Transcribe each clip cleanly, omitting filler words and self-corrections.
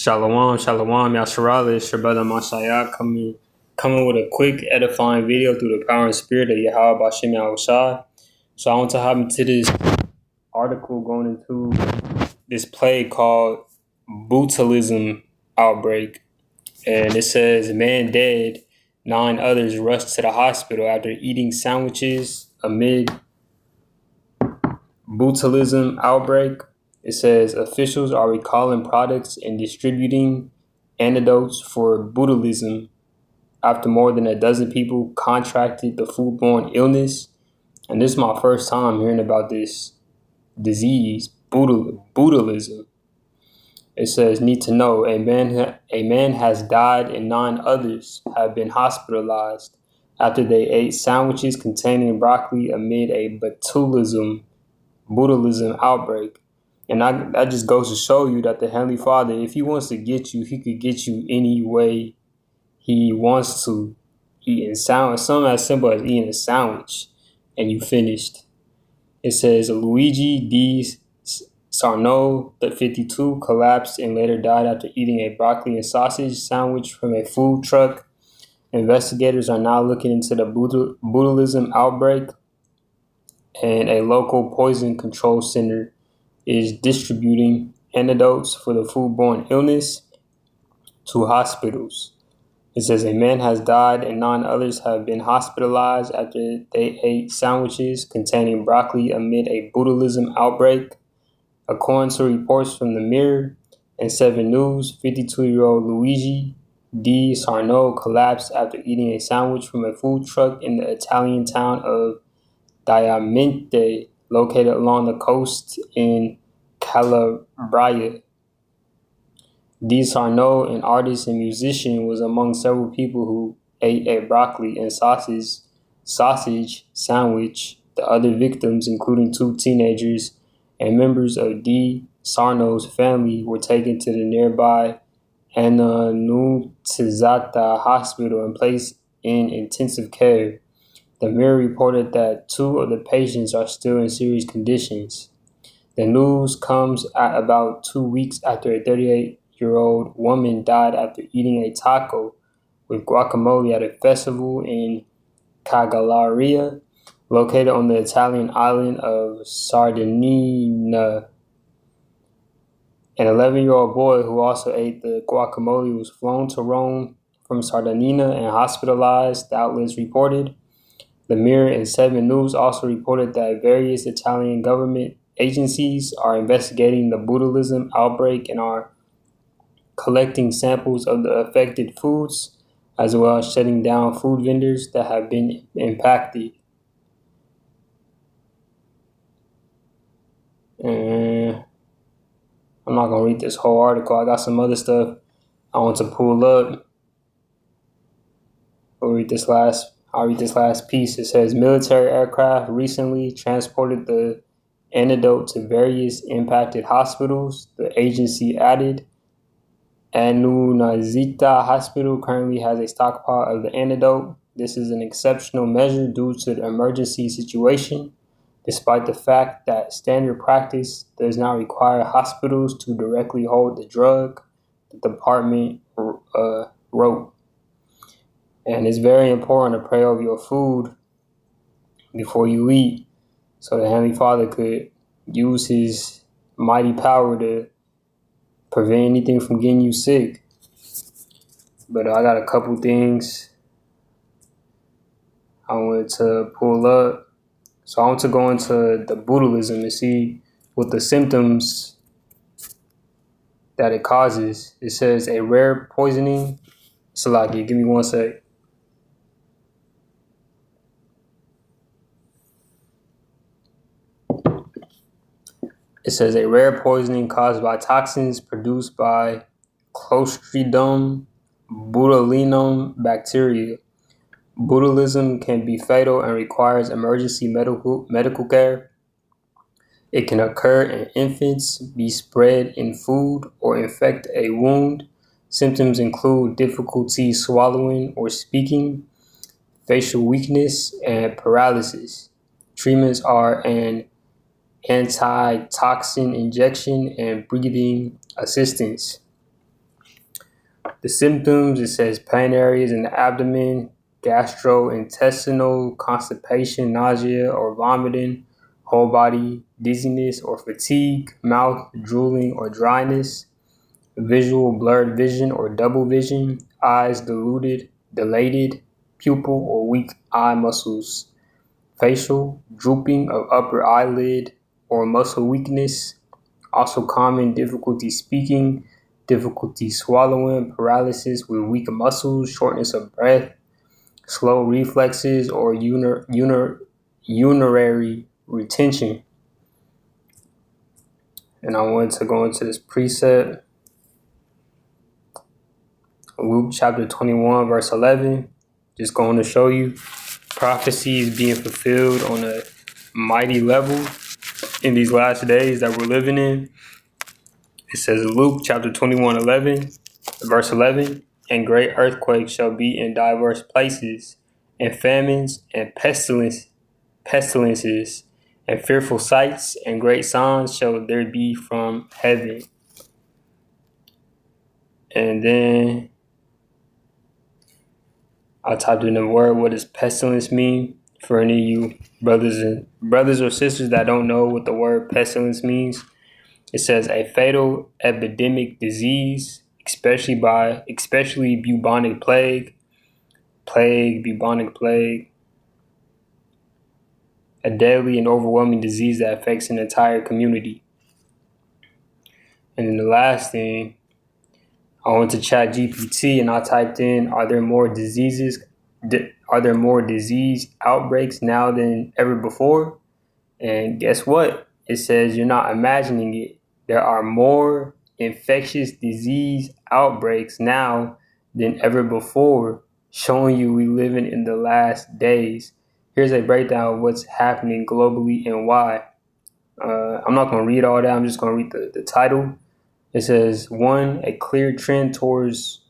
Shalom, shalom, Yasharala. It's your brother Mashaya coming with a quick edifying video through the power and spirit of Yahweh Bashim Yahushua. So I want to hop into this article going into this plague called botulism outbreak. And it says, man dead, 9 others rushed to the hospital after eating sandwiches amid botulism outbreak. It says officials are recalling products and distributing antidotes for botulism after more than a dozen people contracted the foodborne illness. And this is my first time hearing about this disease, botulism. It says, need to know, a man has died and 9 others have been hospitalized after they ate sandwiches containing broccoli amid a botulism outbreak. And that just goes to show you that the Heavenly Father, if he wants to get you, he could get you any way he wants to. Eating something as simple as eating a sandwich and you finished. It says Luigi D. Sarno, the 52, collapsed and later died after eating a broccoli and sausage sandwich from a food truck. Investigators are now looking into the botulism outbreak, and a local poison control center is distributing antidotes for the foodborne illness to hospitals. It says a man has died and 9 others have been hospitalized after they ate sandwiches containing broccoli amid a botulism outbreak. According to reports from the Mirror and 7 News, 52-year-old Luigi D. Sarno collapsed after eating a sandwich from a food truck in the Italian town of Diamante, located along the coast in Calabria. D. Sarno, an artist and musician, was among several people who ate a broccoli and sausage sandwich. The other victims, including 2 teenagers and members of D. Sarno's family, were taken to the nearby Annunziata Hospital and placed in intensive care. The Mirror reported that 2 of the patients are still in serious conditions. The news comes at about 2 weeks after a 38-year-old woman died after eating a taco with guacamole at a festival in Cagliari, located on the Italian island of Sardinia. An 11-year-old boy who also ate the guacamole was flown to Rome from Sardinia and hospitalized, the outlets reported. The Mirror and 7 News also reported that various Italian government agencies are investigating the botulism outbreak and are collecting samples of the affected foods, as well as shutting down food vendors that have been impacted. And I'm not going to read this whole article. I got some other stuff I want to pull up. I'll read this last piece. It says military aircraft recently transported the antidote to various impacted hospitals. The agency added, Annunziata Hospital currently has a stockpile of the antidote. This is an exceptional measure due to the emergency situation, despite the fact that standard practice does not require hospitals to directly hold the drug, the department wrote. And it's very important to pray over your food before you eat, so the Heavenly Father could use his mighty power to prevent anything from getting you sick. But I got a couple things I wanted to pull up. So I want to go into the botulism and see what the symptoms that it causes. It says a rare poisoning. Salaki, give me one sec. It says a rare poisoning caused by toxins produced by Clostridium botulinum bacteria. Botulism can be fatal and requires emergency medical care. It can occur in infants, be spread in food, or infect a wound. Symptoms include difficulty swallowing or speaking, facial weakness, and paralysis. Treatments are an antitoxin injection and breathing assistance. The symptoms, it says pain areas in the abdomen, gastrointestinal, constipation, nausea or vomiting, whole body dizziness or fatigue, mouth drooling or dryness, visual blurred vision or double vision, eyes dilated, pupil or weak eye muscles, facial drooping of upper eyelid or muscle weakness, also common difficulty speaking, difficulty swallowing, paralysis with weak muscles, shortness of breath, slow reflexes, or urinary retention. And I want to go into this precept. Luke chapter 21, verse 11. Just going to show you prophecy is being fulfilled on a mighty level in these last days that we're living in. It says in Luke chapter 21, verse 11, and great earthquakes shall be in diverse places, and famines and pestilences, and fearful sights and great signs shall there be from heaven. And then I typed in the word, what does pestilence mean? For any of you brothers or sisters that don't know what the word pestilence means, it says a fatal epidemic disease, especially bubonic plague, a deadly and overwhelming disease that affects an entire community. And then the last thing, I went to ChatGPT and I typed in, are there more disease outbreaks now than ever before? And guess what? It says you're not imagining it. There are more infectious disease outbreaks now than ever before, showing you we living in the last days. Here's a breakdown of what's happening globally and why. I'm not going to read all that. I'm just going to read the title. It says, 1, a clear trend towards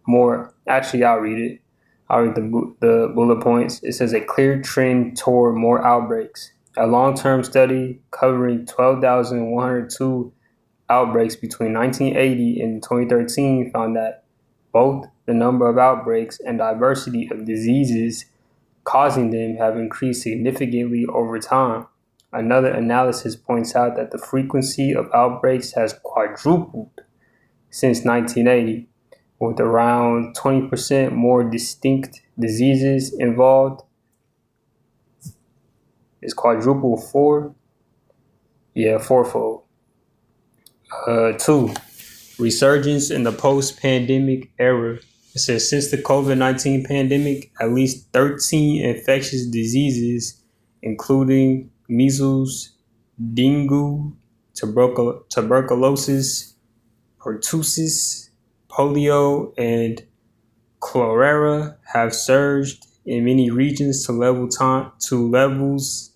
more. Actually, I'll read it. I'll read the bullet points. It says a clear trend toward more outbreaks. A long-term study covering 12,102 outbreaks between 1980 and 2013 found that both the number of outbreaks and diversity of diseases causing them have increased significantly over time. Another analysis points out that the frequency of outbreaks has quadrupled since 1980, with around 20% more distinct diseases involved. Is quadruple four? Yeah, fourfold. 2, resurgence in the post-pandemic era. It says since the COVID-19 pandemic, at least 13 infectious diseases, including measles, dengue, tuberculosis, pertussis, polio, and cholera, have surged in many regions to levels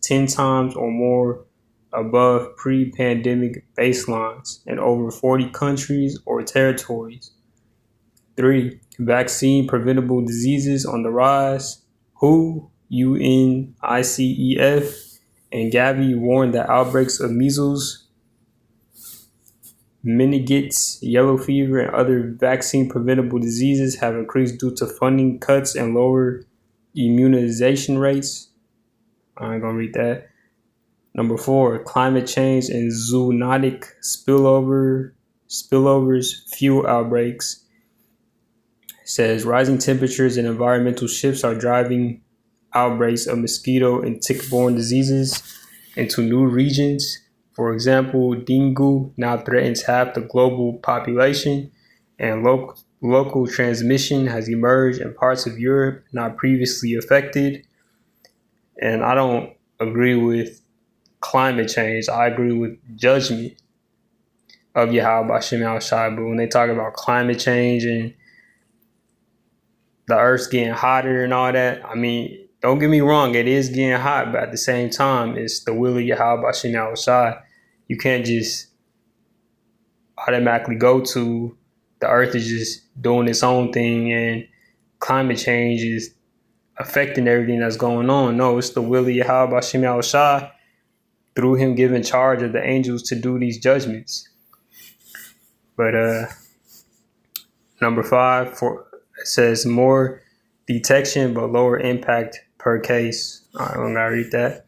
10 times or more above pre-pandemic baselines in over 40 countries or territories. 3, vaccine preventable diseases on the rise. WHO, UNICEF, and Gavi warned that outbreaks of measles, meningitis, yellow fever, and other vaccine preventable diseases have increased due to funding cuts and lower immunization rates. I ain't gonna read that. Number 4, climate change and zoonotic spillovers fuel outbreaks. It says rising temperatures and environmental shifts are driving outbreaks of mosquito and tick-borne diseases into new regions. For example, dengue now threatens half the global population, and local transmission has emerged in parts of Europe not previously affected. And I don't agree with climate change. I agree with judgment of Yahweh Bashem Al-Shai. But when they talk about climate change and the earth's getting hotter and all that, I mean, don't get me wrong, it is getting hot, but at the same time, it's the will of Yahweh Bashem Al-Shai. You can't just automatically go to the earth is just doing its own thing and climate change is affecting everything that's going on. No, it's the will of Yahweh Bashem Al-Shai through him giving charge of the angels to do these judgments. But Number 5, it says more detection but lower impact per case. All right, I'm gonna read that.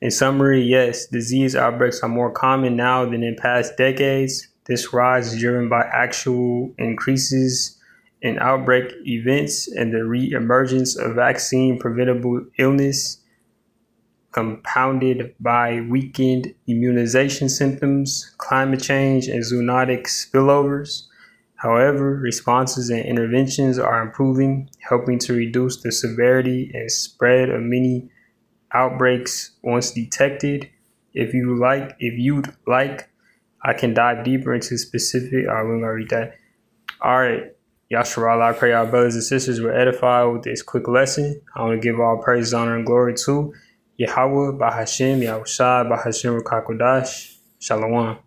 In summary, yes, disease outbreaks are more common now than in past decades. This rise is driven by actual increases in outbreak events and the re-emergence of vaccine-preventable illness, compounded by weakened immunization symptoms, climate change, and zoonotic spillovers. However, responses and interventions are improving, helping to reduce the severity and spread of many outbreaks once detected. If you'd like, I can dive deeper into specific. We're gonna read that. All right, Yasharallah, I pray our brothers and sisters were edified with this quick lesson. I want to give all praise, honor, and glory to Yahweh, Bahashem, Yahushua, Bahashem, Rukakodash. Shalom.